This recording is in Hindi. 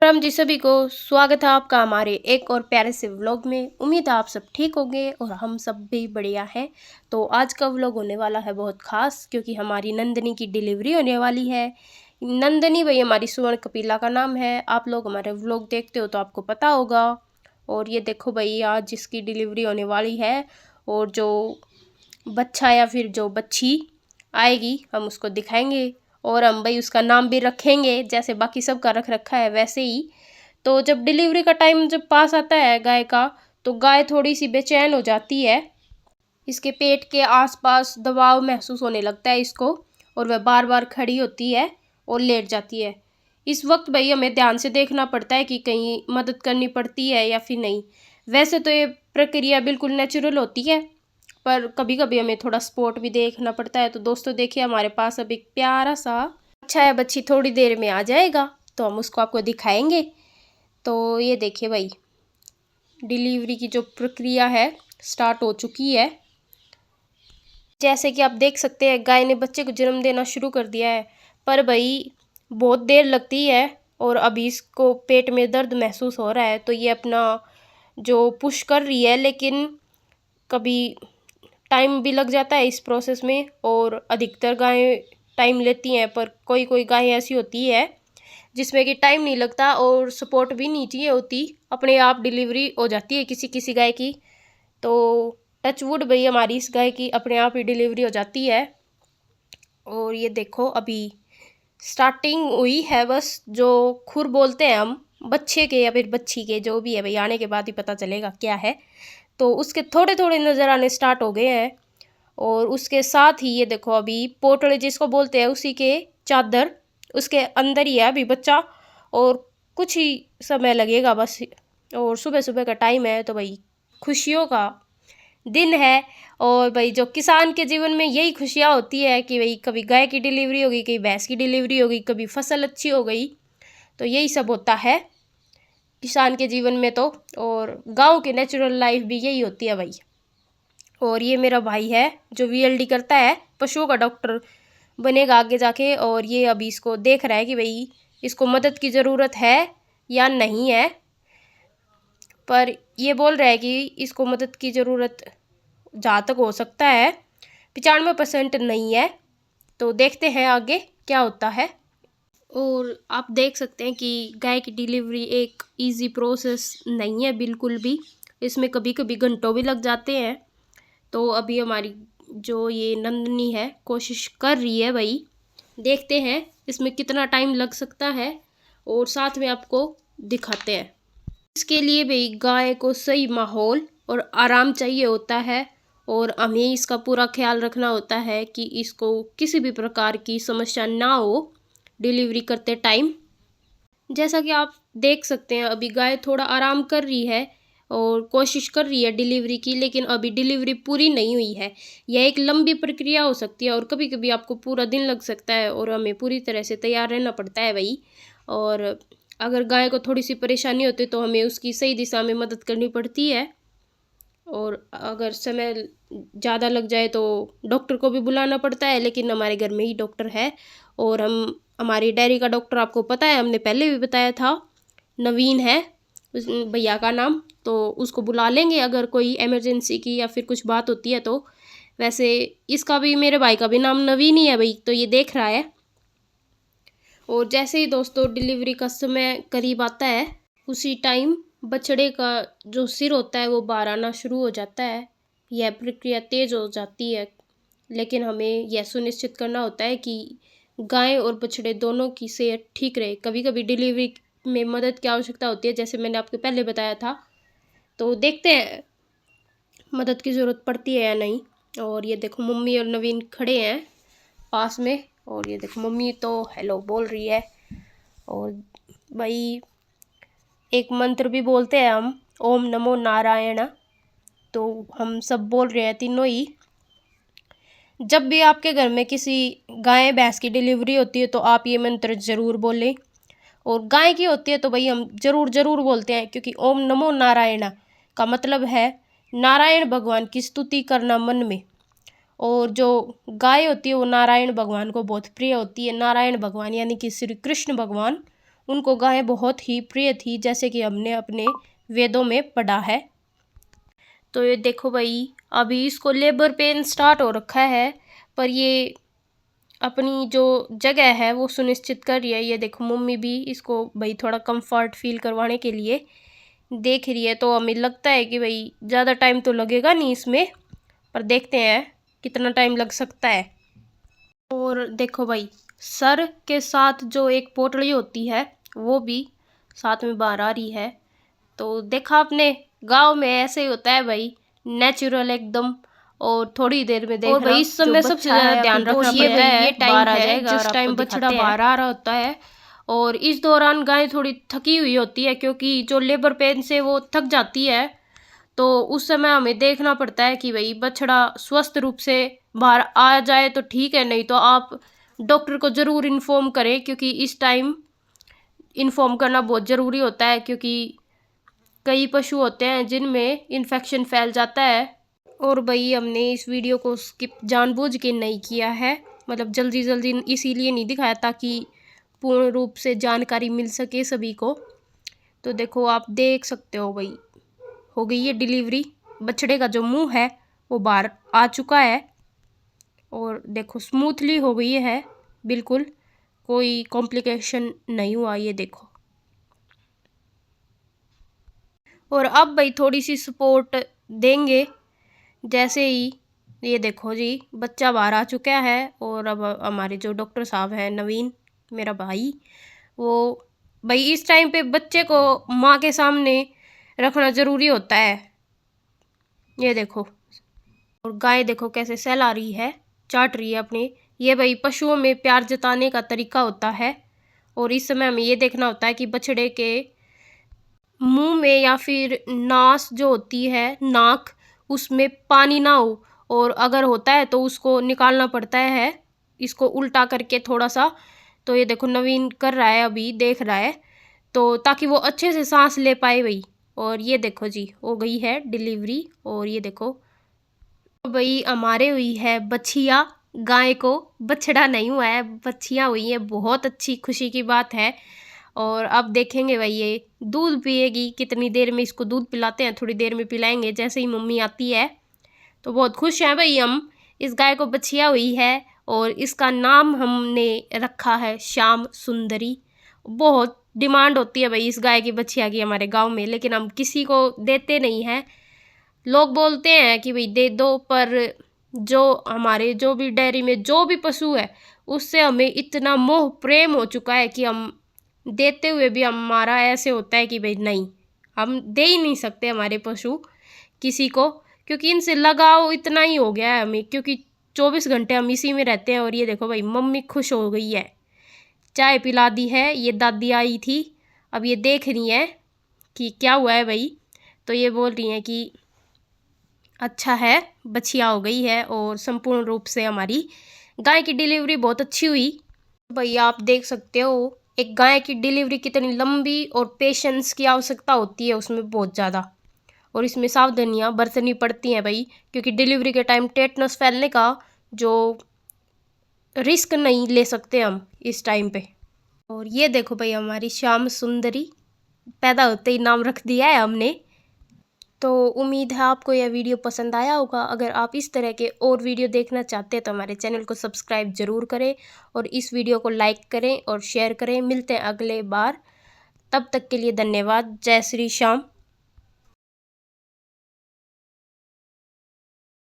राम जी सभी को स्वागत है आपका हमारे एक और प्यारे से व्लॉग में। उम्मीद है आप सब ठीक होंगे और हम सब भी बढ़िया हैं। तो आज का व्लॉग होने वाला है बहुत ख़ास, क्योंकि हमारी नंदनी की डिलीवरी होने वाली है। नंदनी भाई हमारी सुवर्ण कपिला का नाम है। आप लोग हमारे व्लॉग देखते हो तो आपको पता होगा। और ये देखो भाई, आज जिसकी डिलीवरी होने वाली है और जो बच्चा या फिर जो बच्ची आएगी हम उसको दिखाएंगे और हम भाई उसका नाम भी रखेंगे, जैसे बाकी सब का रख रखा है वैसे ही। तो जब डिलीवरी का टाइम जब पास आता है गाय का, तो गाय थोड़ी सी बेचैन हो जाती है। इसके पेट के आसपास दबाव महसूस होने लगता है इसको, और वह बार बार खड़ी होती है और लेट जाती है। इस वक्त भाई हमें ध्यान से देखना पड़ता है कि कहीं मदद करनी पड़ती है या फिर नहीं। वैसे तो ये प्रक्रिया बिल्कुल नेचुरल होती है, पर कभी कभी हमें थोड़ा स्पोर्ट भी देखना पड़ता है। तो दोस्तों देखिए, हमारे पास अब एक प्यारा सा अच्छा है बच्ची थोड़ी देर में आ जाएगा, तो हम उसको आपको दिखाएंगे। तो ये देखिए भाई, डिलीवरी की जो प्रक्रिया है स्टार्ट हो चुकी है। जैसे कि आप देख सकते हैं, गाय ने बच्चे को जन्म देना शुरू कर दिया है, पर भाई बहुत देर लगती है और अभी इसको पेट में दर्द महसूस हो रहा है। तो ये अपना जो पुश कर रही है, लेकिन कभी टाइम भी लग जाता है इस प्रोसेस में, और अधिकतर गायें टाइम लेती हैं। पर कोई कोई गायें ऐसी होती है जिसमें कि टाइम नहीं लगता और सपोर्ट भी नहीं चाहिए होती, अपने आप डिलीवरी हो जाती है किसी किसी गाय की। तो टच वुड भाई, हमारी इस गाय की अपने आप ही डिलीवरी हो जाती है। और ये देखो, अभी स्टार्टिंग हुई है बस। जो खुर बोलते हैं हम बच्चे के या फिर बच्ची के, जो भी है भाई, आने के बाद ही पता चलेगा क्या है। तो उसके थोड़े थोड़े नज़र आने स्टार्ट हो गए हैं। और उसके साथ ही ये देखो, अभी पोटले जिसको बोलते हैं उसी के चादर उसके अंदर ही है अभी बच्चा, और कुछ ही समय लगेगा बस। और सुबह सुबह का टाइम है, तो भाई खुशियों का दिन है। और भाई जो किसान के जीवन में यही खुशियाँ होती है कि भाई कभी गाय की डिलीवरी होगी, कभी भैंस की डिलीवरी होगी, कभी फसल अच्छी हो गई। तो यही सब होता है किसान के जीवन में तो। और गांव की नेचुरल लाइफ भी यही होती है भाई। और ये मेरा भाई है जो वीएलडी करता है, पशुओं का डॉक्टर बनेगा आगे जाके। और ये अभी इसको देख रहा है कि भाई इसको मदद की ज़रूरत है या नहीं है। पर ये बोल रहा है कि इसको मदद की ज़रूरत जहाँ तक हो सकता है 95% नहीं है। तो देखते हैं आगे क्या होता है। और आप देख सकते हैं कि गाय की डिलीवरी एक इजी प्रोसेस नहीं है बिल्कुल भी। इसमें कभी कभी घंटों भी लग जाते हैं। तो अभी हमारी जो ये नंदनी है कोशिश कर रही है भाई, देखते हैं इसमें कितना टाइम लग सकता है और साथ में आपको दिखाते हैं। इसके लिए भाई गाय को सही माहौल और आराम चाहिए होता है, और हमें इसका पूरा ख्याल रखना होता है कि इसको किसी भी प्रकार की समस्या ना हो डिलीवरी करते टाइम। जैसा कि आप देख सकते हैं, अभी गाय थोड़ा आराम कर रही है और कोशिश कर रही है डिलीवरी की, लेकिन अभी डिलीवरी पूरी नहीं हुई है। यह एक लंबी प्रक्रिया हो सकती है और कभी कभी आपको पूरा दिन लग सकता है, और हमें पूरी तरह से तैयार रहना पड़ता है भाई। और अगर गाय को थोड़ी सी परेशानी होती है तो हमें उसकी सही दिशा में मदद करनी पड़ती है। और अगर समय ज़्यादा लग जाए तो डॉक्टर को भी बुलाना पड़ता है, लेकिन हमारे घर में ही डॉक्टर है। और हमारी डेयरी का डॉक्टर आपको पता है, हमने पहले भी बताया था, नवीन है उस भैया का नाम। तो उसको बुला लेंगे अगर कोई इमरजेंसी की या फिर कुछ बात होती है तो। वैसे इसका भी, मेरे भाई का भी नाम नवीन ही है भाई, तो ये देख रहा है। और जैसे ही दोस्तों डिलीवरी का समय करीब आता है, उसी टाइम बछड़े का जो सिर होता है वो बाहर आना शुरू हो जाता है। यह प्रक्रिया तेज हो जाती है, लेकिन हमें यह सुनिश्चित करना होता है कि गाय और बछड़े दोनों की सेहत ठीक रहे। कभी कभी डिलीवरी में मदद की आवश्यकता होती है, जैसे मैंने आपको पहले बताया था। तो देखते हैं मदद की ज़रूरत पड़ती है या नहीं। और ये देखो, मम्मी और नवीन खड़े हैं पास में, और ये देखो मम्मी तो हेलो बोल रही है। और भाई एक मंत्र भी बोलते हैं हम, ओम नमो नारायण। तो हम सब बोल रहे हैं तीनों ही। जब भी आपके घर में किसी गाय भैंस की डिलीवरी होती है तो आप ये मंत्र ज़रूर बोलें। और गाय की होती है तो भाई हम ज़रूर ज़रूर बोलते हैं, क्योंकि ओम नमो नारायण का मतलब है नारायण भगवान की स्तुति करना मन में। और जो गाय होती है वो नारायण भगवान को बहुत प्रिय होती है। नारायण भगवान यानी कि श्री कृष्ण भगवान उनको गायें बहुत ही प्रिय थी, जैसे कि हमने अपने वेदों में पढ़ा है। तो ये देखो भाई, अभी इसको लेबर पेन स्टार्ट हो रखा है, पर ये अपनी जो जगह है वो सुनिश्चित कर रही है। ये देखो मम्मी भी इसको भाई थोड़ा कंफर्ट फील करवाने के लिए देख रही है। तो हमें लगता है कि भाई ज़्यादा टाइम तो लगेगा नहीं इसमें, पर देखते हैं कितना टाइम लग सकता है। और देखो भाई, सर के साथ जो एक पोटली होती है वो भी साथ में बाहर आ रही है। तो देखा आपने, गांव में ऐसे ही होता है भाई, नेचुरल एकदम। और थोड़ी देर में देख और भाई इस समय सबसे ज़्यादा ध्यान रखना पड़ता है, ये टाइम है जिस टाइम बछड़ा बाहर आ रहा होता है। और इस दौरान गाय थोड़ी थकी हुई होती है, क्योंकि जो लेबर पेन से वो थक जाती है। तो उस समय हमें देखना पड़ता है कि भाई बछड़ा स्वस्थ रूप से बाहर आ जाए तो ठीक है, नहीं तो आप डॉक्टर को ज़रूर इन्फॉर्म करें, क्योंकि इस टाइम इन्फॉर्म करना बहुत ज़रूरी होता है, क्योंकि कई पशु होते हैं जिनमें इन्फेक्शन फैल जाता है। और भाई हमने इस वीडियो को स्किप जानबूझ के नहीं किया है, मतलब जल्दी जल्दी इसीलिए नहीं दिखाया ताकि पूर्ण रूप से जानकारी मिल सके सभी को। तो देखो आप देख सकते हो भाई, हो गई है डिलीवरी। बछड़े का जो मुंह है वो बाहर आ चुका है, और देखो स्मूथली हो गई है, बिल्कुल कोई कॉम्प्लिकेशन नहीं हुआ। ये देखो, और अब भाई थोड़ी सी सपोर्ट देंगे। जैसे ही ये देखो जी, बच्चा बाहर आ चुका है, और अब हमारे जो डॉक्टर साहब हैं, नवीन मेरा भाई, वो भाई इस टाइम पे बच्चे को माँ के सामने रखना ज़रूरी होता है। ये देखो, और गाय देखो कैसे सहला रही है, चाट रही है अपने। ये भाई पशुओं में प्यार जताने का तरीका होता है। और इस समय हमें ये देखना होता है कि बछड़े के मुंह में या फिर नास जो होती है, नाक, उसमें पानी ना हो, और अगर होता है तो उसको निकालना पड़ता है, इसको उल्टा करके थोड़ा सा। तो ये देखो नवीन कर रहा है, अभी देख रहा है, तो ताकि वो अच्छे से सांस ले पाए भाई। और ये देखो जी, हो गई है डिलीवरी। और ये देखो भाई, हमारे हुई है बछिया, गाय को बछड़ा नहीं हुआ है, बछिया हुई है, बहुत अच्छी खुशी की बात है। और अब देखेंगे भाई ये दूध पिएगी कितनी देर में, इसको दूध पिलाते हैं, थोड़ी देर में पिलाएंगे जैसे ही मम्मी आती है। तो बहुत खुश हैं भाई हम, इस गाय को बछिया हुई है, और इसका नाम हमने रखा है श्याम सुंदरी। बहुत डिमांड होती है भाई इस गाय की बछिया की हमारे गांव में, लेकिन हम किसी को देते नहीं हैं। लोग बोलते हैं कि भाई दे दो, पर जो हमारे जो भी डेयरी में जो भी पशु है, उससे हमें इतना मोह प्रेम हो चुका है कि हम देते हुए भी हमारा ऐसे होता है कि भाई नहीं, हम दे ही नहीं सकते हमारे पशु किसी को, क्योंकि इनसे लगाव इतना ही हो गया है हमें, क्योंकि 24 घंटे हम इसी में रहते हैं। और ये देखो भाई, मम्मी खुश हो गई है, चाय पिला दी है। ये दादी आई थी, अब ये देख रही हैं कि क्या हुआ है भाई। तो ये बोल रही हैं कि अच्छा है, बछिया हो गई है, और संपूर्ण रूप से हमारी गाय की डिलीवरी बहुत अच्छी हुई। भाई आप देख सकते हो एक गाय की डिलीवरी कितनी लंबी और पेशेंस की आवश्यकता होती है उसमें, बहुत ज़्यादा। और इसमें सावधानियाँ बरतनी पड़ती हैं भाई, क्योंकि डिलीवरी के टाइम टेटनस फैलने का जो रिस्क नहीं ले सकते हम इस टाइम पे। और ये देखो भाई, हमारी श्याम सुंदरी पैदा होते ही नाम रख दिया है हमने। तो उम्मीद है आपको यह वीडियो पसंद आया होगा। अगर आप इस तरह के और वीडियो देखना चाहते हैं तो हमारे चैनल को सब्सक्राइब ज़रूर करें, और इस वीडियो को लाइक करें और शेयर करें। मिलते हैं अगले बार, तब तक के लिए धन्यवाद। जय श्री श्याम।